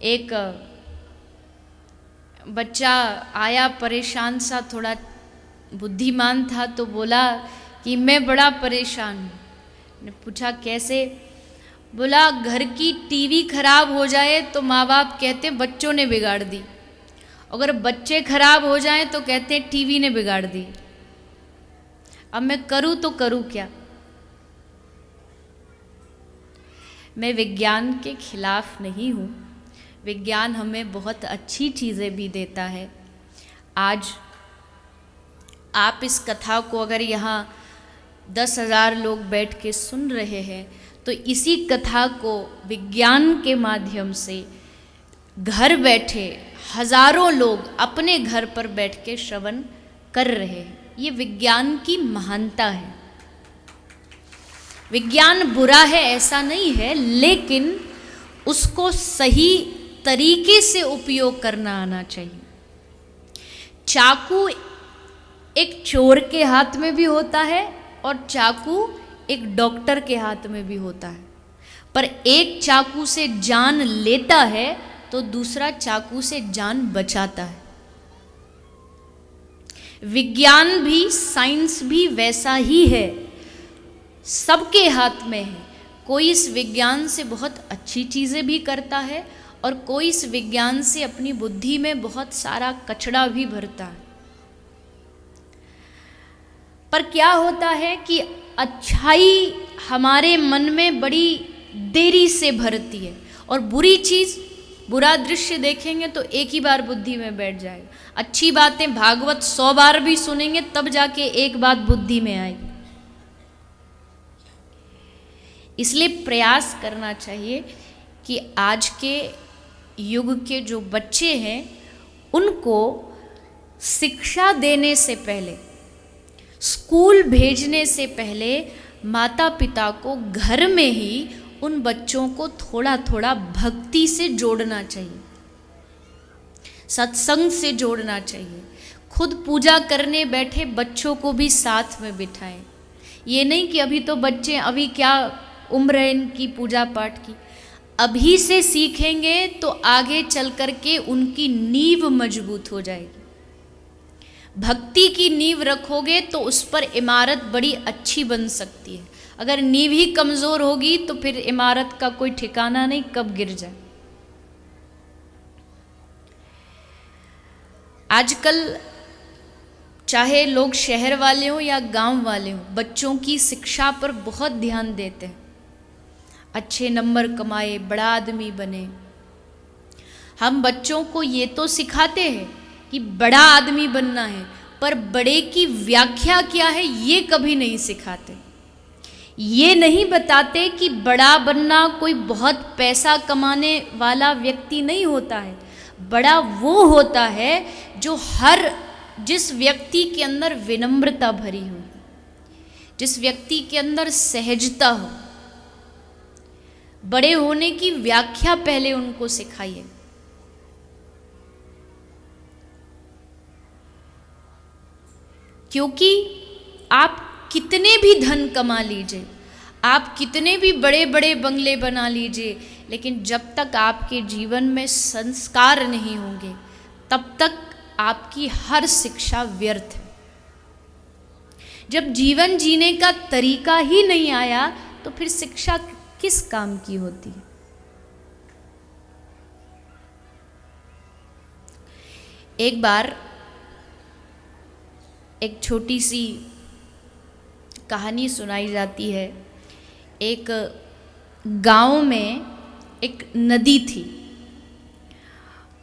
एक बच्चा आया परेशान सा, थोड़ा बुद्धिमान था, तो बोला कि मैं बड़ा परेशान हूँ। ने पूछा कैसे? बोला घर की टीवी खराब हो जाए तो माँ बाप कहते हैं बच्चों ने बिगाड़ दी, अगर बच्चे खराब हो जाएं तो कहते हैं टीवी ने बिगाड़ दी। अब मैं करूँ तो करूँ क्या? मैं विज्ञान के खिलाफ नहीं हूँ, विज्ञान हमें बहुत अच्छी चीज़ें भी देता है। आज आप इस कथा को अगर यहाँ 10,000 लोग बैठ के सुन रहे हैं तो इसी कथा को विज्ञान के माध्यम से घर बैठे हजारों लोग अपने घर पर बैठ के श्रवण कर रहे हैं। ये विज्ञान की महानता है। विज्ञान बुरा है ऐसा नहीं है, लेकिन उसको सही तरीके से उपयोग करना आना चाहिए। चाकू एक चोर के हाथ में भी होता है और चाकू एक डॉक्टर के हाथ में भी होता है, पर एक चाकू से जान लेता है तो दूसरा चाकू से जान बचाता है। विज्ञान भी, साइंस भी वैसा ही है, सबके हाथ में है। कोई इस विज्ञान से बहुत अच्छी चीज़ें भी करता है और कोई इस विज्ञान से अपनी बुद्धि में बहुत सारा कचड़ा भी भरता है। पर क्या होता है कि अच्छाई हमारे मन में बड़ी देरी से भरती है और बुरी चीज़, बुरा दृश्य देखेंगे तो एक ही बार बुद्धि में बैठ जाएगा। अच्छी बातें भागवत 100 बार भी सुनेंगे तब जाके एक बात बुद्धि में आएगी। इसलिए प्रयास करना चाहिए कि आज के युग के जो बच्चे हैं उनको शिक्षा देने से पहले, स्कूल भेजने से पहले माता पिता को घर में ही उन बच्चों को थोड़ा थोड़ा भक्ति से जोड़ना चाहिए, सत्संग से जोड़ना चाहिए। खुद पूजा करने बैठे बच्चों को भी साथ में बिठाएं। ये नहीं कि अभी तो बच्चे, अभी क्या उम्र है इनकी पूजा पाठ की, अभी से सीखेंगे तो आगे चल कर के उनकी नींव मजबूत हो जाएगी। भक्ति की नींव रखोगे तो उस पर इमारत बड़ी अच्छी बन सकती है। अगर नींव ही कमज़ोर होगी तो फिर इमारत का कोई ठिकाना नहीं, कब गिर जाए। आजकल चाहे लोग शहर वाले हों या गांव वाले हों, बच्चों की शिक्षा पर बहुत ध्यान देते हैं। अच्छे नंबर कमाए, बड़ा आदमी बने। हम बच्चों को ये तो सिखाते हैं कि बड़ा आदमी बनना है, पर बड़े की व्याख्या क्या है ये कभी नहीं सिखाते। ये नहीं बताते कि बड़ा बनना कोई बहुत पैसा कमाने वाला व्यक्ति नहीं होता है। बड़ा वो होता है जो जिस व्यक्ति के अंदर विनम्रता भरी हो, जिस व्यक्ति के अंदर सहजता हो। बड़े होने की व्याख्या पहले उनको सिखाइए। क्योंकि आप कितने भी धन कमा लीजिए, आप कितने भी बड़े बड़े बंगले बना लीजिए, लेकिन जब तक आपके जीवन में संस्कार नहीं होंगे तब तक आपकी हर शिक्षा व्यर्थ है। जब जीवन जीने का तरीका ही नहीं आया तो फिर शिक्षा किस काम की होती है। एक बार एक छोटी सी कहानी सुनाई जाती है। एक गांव में एक नदी थी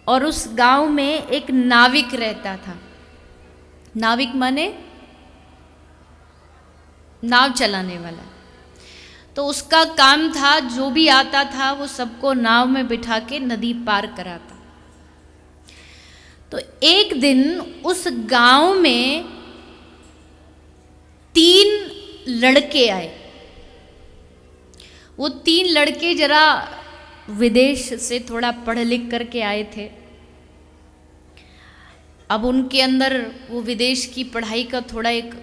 और उस गांव में एक नाविक रहता था। नाविक माने नाव चलाने वाला। तो उसका काम था, जो भी आता था वो सबको नाव में बिठा के नदी पार कराता। तो एक दिन उस गांव में 3 लड़के आए। वो 3 लड़के जरा विदेश से थोड़ा पढ़ लिख करके आए थे। अब उनके अंदर वो विदेश की पढ़ाई का थोड़ा एक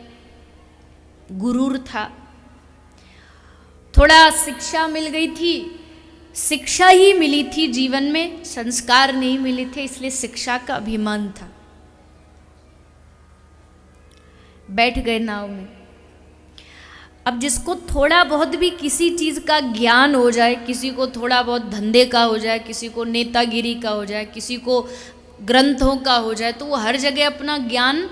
गुरूर था, थोड़ा शिक्षा मिल गई थी, शिक्षा ही मिली थी जीवन में, संस्कार नहीं मिले थे, इसलिए शिक्षा का अभिमान था। बैठ गए नाव में। अब जिसको थोड़ा बहुत भी किसी चीज़ का ज्ञान हो जाए, किसी को थोड़ा बहुत धंधे का हो जाए, किसी को नेतागिरी का हो जाए, किसी को ग्रंथों का हो जाए, तो वो हर जगह अपना ज्ञान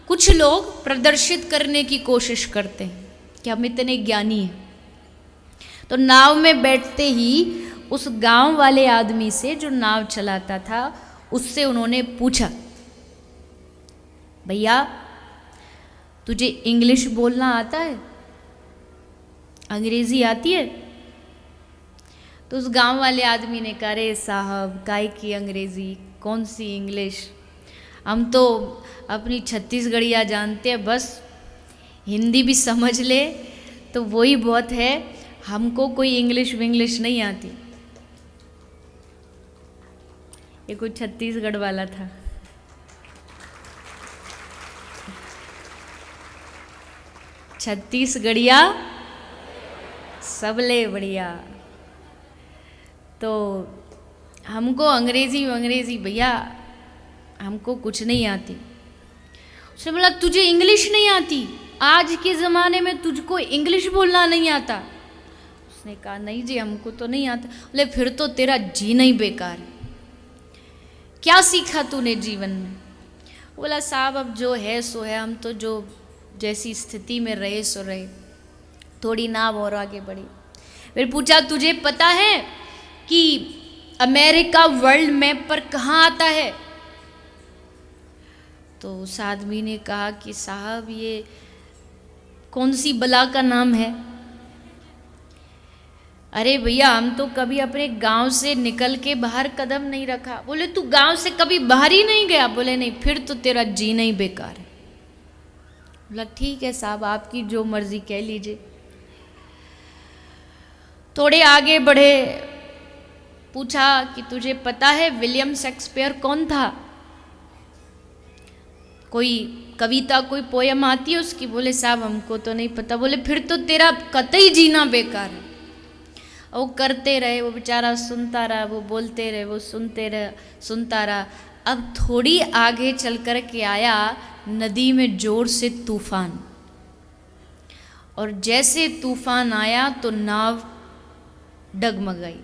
कुछ लोग प्रदर्शित करने की कोशिश करते हैं कि हम इतने ज्ञानी हैं। तो नाव में बैठते ही उस गांव वाले आदमी से, जो नाव चलाता था, उससे उन्होंने पूछा, भैया तुझे इंग्लिश बोलना आता है, अंग्रेजी आती है? तो उस गांव वाले आदमी ने कहा, अरे साहब काय की अंग्रेजी, कौन सी इंग्लिश, हम तो अपनी छत्तीसगढ़िया जानते हैं, बस हिंदी भी समझ ले तो वही बहुत है, हमको कोई इंग्लिश विंग्लिश नहीं आती। ये कोई छत्तीसगढ़ वाला था। छत्तीसगढ़िया सबले बढ़िया। तो हमको अंग्रेजी भैया हमको कुछ नहीं आती। उसने बोला, तुझे इंग्लिश नहीं आती? आज के ज़माने में तुझको इंग्लिश बोलना नहीं आता? उसने कहा, नहीं जी हमको तो नहीं आता। बोले, फिर तो तेरा जीना ही बेकार है। क्या सीखा तूने जीवन में? बोला, साहब अब जो है सो है, हम तो जो जैसी स्थिति में रहे सो रहे, थोड़ी नाव और आगे बढ़ी। फिर पूछा, तुझे पता है कि अमेरिका वर्ल्ड मैप पर कहाँ आता है? तो उस आदमी ने कहा कि साहब ये कौन सी बला का नाम है? अरे भैया हम तो कभी अपने गांव से निकल के बाहर कदम नहीं रखा। बोले, तू गांव से कभी बाहर ही नहीं गया? बोले, नहीं, फिर तो तेरा जीना ही बेकार है। बोला, ठीक है साहब आपकी जो मर्जी कह लीजिए। थोड़े आगे बढ़े, पूछा कि तुझे पता है विलियम शेक्सपियर कौन था? कोई कविता, कोई पोयम आती है उसकी? बोले, साहब हमको तो नहीं पता। बोले, फिर तो तेरा कतई जीना बेकार है। और वो करते रहे, वो बेचारा सुनता रहा, वो बोलते रहे, वो सुनता रहा। अब थोड़ी आगे चल कर के आया नदी में जोर से तूफान, और जैसे तूफान आया तो नाव डगमगाई।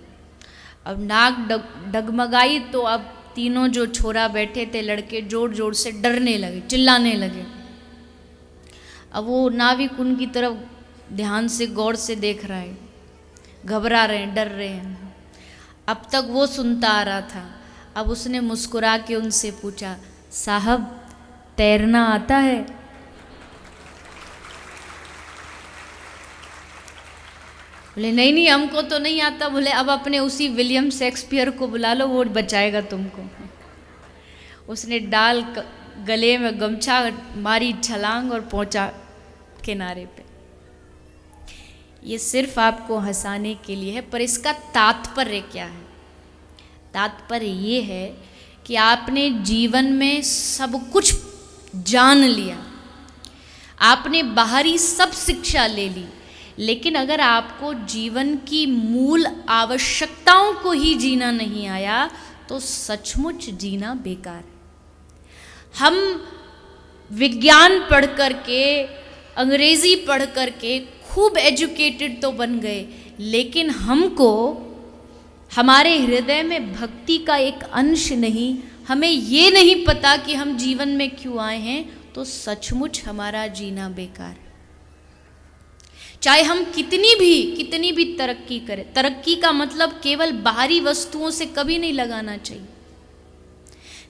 अब नाव डगमगाई तो अब तीनों जो छोरा बैठे थे लड़के जोर जोर से डरने लगे, चिल्लाने लगे। अब वो नाविक उनकी तरफ ध्यान से गौर से देख रहा है, घबरा रहे हैं, डर रहे हैं। अब तक वो सुनता आ रहा था। अब उसने मुस्कुरा के उनसे पूछा, साहब तैरना आता है? बोले, नहीं नहीं हमको तो नहीं आता। बोले, अब अपने उसी विलियम शेक्सपियर को बुला लो, वो बचाएगा तुमको। उसने डाल गले में गमछा मारी छलांग और पहुंचा किनारे पे। ये सिर्फ आपको हंसाने के लिए है, पर इसका तात्पर्य क्या है? तात्पर्य ये है कि आपने जीवन में सब कुछ जान लिया, आपने बाहरी सब शिक्षा ले ली, लेकिन अगर आपको जीवन की मूल आवश्यकताओं को ही जीना नहीं आया तो सचमुच जीना बेकार है। हम विज्ञान पढ़ कर के, अंग्रेजी पढ़ कर के खूब एजुकेटेड तो बन गए, लेकिन हमको हमारे हृदय में भक्ति का एक अंश नहीं, हमें ये नहीं पता कि हम जीवन में क्यों आए हैं, तो सचमुच हमारा जीना बेकार है। चाहे हम कितनी भी तरक्की करें, तरक्की का मतलब केवल बाहरी वस्तुओं से कभी नहीं लगाना चाहिए।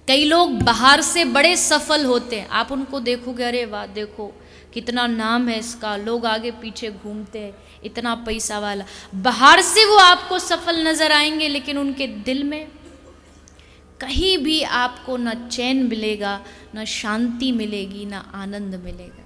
कई लोग बाहर से बड़े सफल होते हैं, आप उनको देखोगे, अरे वाह देखो कितना नाम है इसका, लोग आगे पीछे घूमते हैं, इतना पैसा वाला। बाहर से वो आपको सफल नजर आएंगे, लेकिन उनके दिल में कहीं भी आपको न चैन मिलेगा, न शांति मिलेगी, न आनंद मिलेगा।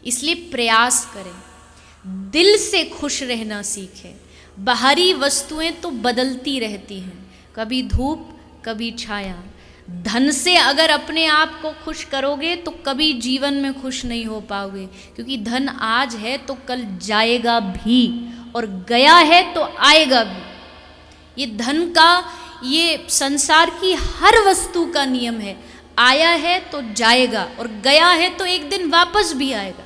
इसलिए प्रयास करें, दिल से खुश रहना सीखें। बाहरी वस्तुएं तो बदलती रहती हैं, कभी धूप कभी छाया। धन से अगर अपने आप को खुश करोगे तो कभी जीवन में खुश नहीं हो पाओगे, क्योंकि धन आज है तो कल जाएगा भी, और गया है तो आएगा भी। ये धन का, ये संसार की हर वस्तु का नियम है, आया है तो जाएगा और गया है तो एक दिन वापस भी आएगा।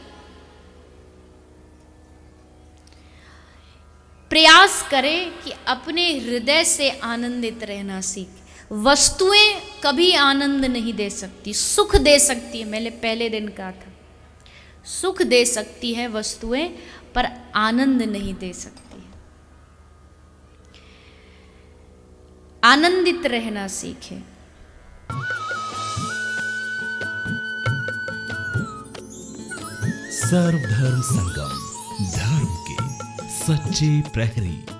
प्रयास करें कि अपने हृदय से आनंदित रहना सीखें। वस्तुएं कभी आनंद नहीं दे सकती, सुख दे सकती है। मैंने पहले दिन कहा था, सुख दे सकती है वस्तुएं, पर आनंद नहीं दे सकती है। आनंदित रहना सीखें। सर्वधर्म संगम, धर्म के सच्चे प्रहरी।